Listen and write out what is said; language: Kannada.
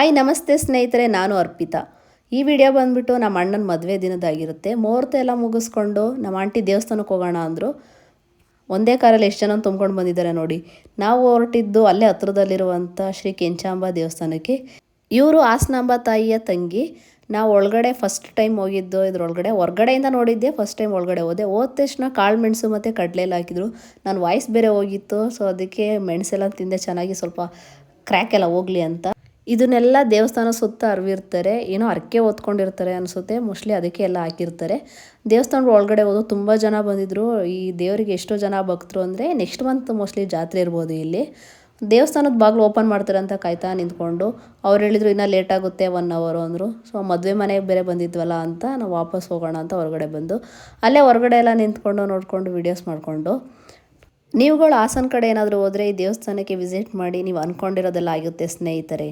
ಹಾಯ್ ನಮಸ್ತೆ ಸ್ನೇಹಿತರೆ, ನಾನು ಅರ್ಪಿತಾ. ಈ ವಿಡಿಯೋ ಬಂದುಬಿಟ್ಟು ನಮ್ಮ ಅಣ್ಣನ ಮದುವೆ ದಿನದಾಗಿರುತ್ತೆ. ಮುಹೂರ್ತ ಎಲ್ಲ ಮುಗಿಸ್ಕೊಂಡು ನಮ್ಮ ಆಂಟಿ ದೇವಸ್ಥಾನಕ್ಕೆ ಹೋಗೋಣ ಅಂದರು. ಒಂದೇ ಕಾರಲ್ಲಿ ಎಷ್ಟು ಜನ ತುಂಬ್ಕೊಂಡು ಬಂದಿದ್ದಾರೆ ನೋಡಿ. ನಾವು ಹೊರಟಿದ್ದು ಅಲ್ಲೇ ಹತ್ರದಲ್ಲಿರುವಂಥ ಶ್ರೀ ಕೆಂಚಾಂಬ ದೇವಸ್ಥಾನಕ್ಕೆ. ಇವರು ಹಾಸನಾಂಬ ತಾಯಿಯ ತಂಗಿ. ನಾವು ಒಳಗಡೆ ಫಸ್ಟ್ ಟೈಮ್ ಹೋಗಿದ್ದು ಇದ್ರೊಳಗಡೆ. ಹೊರಗಡೆಯಿಂದ ನೋಡಿದ್ದೆ, ಫಸ್ಟ್ ಟೈಮ್ ಒಳಗಡೆ ಹೋದ ತಕ್ಷಣ ಕಾಳು ಮೆಣಸು ಮತ್ತು ಕಡಲೆಲ್ಲ ಹಾಕಿದ್ರು. ನಾನು ವಾಯ್ಸ್ ಬೇರೆ ಹೋಗಿತ್ತು, ಸೊ ಅದಕ್ಕೆ ಮೆಣಸೆಲ್ಲ ತಿಂದೆ ಚೆನ್ನಾಗಿ, ಸ್ವಲ್ಪ ಕ್ರ್ಯಾಕ್ ಎಲ್ಲ ಹೋಗಲಿ ಅಂತ. ಇದನ್ನೆಲ್ಲ ದೇವಸ್ಥಾನ ಸುತ್ತ ಅರಿವಿರ್ತಾರೆ, ಏನೋ ಹರಕೆ ಹೊತ್ಕೊಂಡಿರ್ತಾರೆ ಅನಿಸುತ್ತೆ, ಮೋಸ್ಟ್ಲಿ ಅದಕ್ಕೆ ಎಲ್ಲ ಹಾಕಿರ್ತಾರೆ. ದೇವಸ್ಥಾನದ ಒಳಗಡೆ ಹೋದು ತುಂಬ ಜನ ಬಂದಿದ್ದರು. ಈ ದೇವರಿಗೆ ಎಷ್ಟೋ ಜನ ಭಕ್ತರು ಅಂದರೆ ನೆಕ್ಸ್ಟ್ ಮಂತ್ ಮೋಸ್ಟ್ಲಿ ಜಾತ್ರೆ ಇರ್ಬೋದು ಇಲ್ಲಿ. ದೇವಸ್ಥಾನದ ಬಾಗಿಲು ಓಪನ್ ಮಾಡ್ತಾರೆ ಅಂತ ಕಾಯ್ತಾ ನಿಂತ್ಕೊಂಡು, ಅವ್ರು ಹೇಳಿದ್ರು ಇನ್ನೂ ಲೇಟ್ ಆಗುತ್ತೆ 1 hour ಅಂದರು. ಸೊ ಮದುವೆ ಮನೆಗೆ ಬೇರೆ ಬಂದಿದ್ವಲ್ಲ ಅಂತ ನಾವು ವಾಪಸ್ ಹೋಗೋಣ ಅಂತ ಹೊರಗಡೆ ಬಂದು ಅಲ್ಲೇ ಹೊರಗಡೆ ಎಲ್ಲ ನಿಂತ್ಕೊಂಡು ನೋಡಿಕೊಂಡು ವೀಡಿಯೋಸ್ ಮಾಡಿಕೊಂಡು. ನೀವುಗಳು ಹಾಸನ ಕಡೆ ಏನಾದರೂ ಹೋದರೆ ಈ ದೇವಸ್ಥಾನಕ್ಕೆ ವಿಸಿಟ್ ಮಾಡಿ, ನೀವು ಅಂದ್ಕೊಂಡಿರೋದೆಲ್ಲ ಆಗುತ್ತೆ ಸ್ನೇಹಿತರೆ.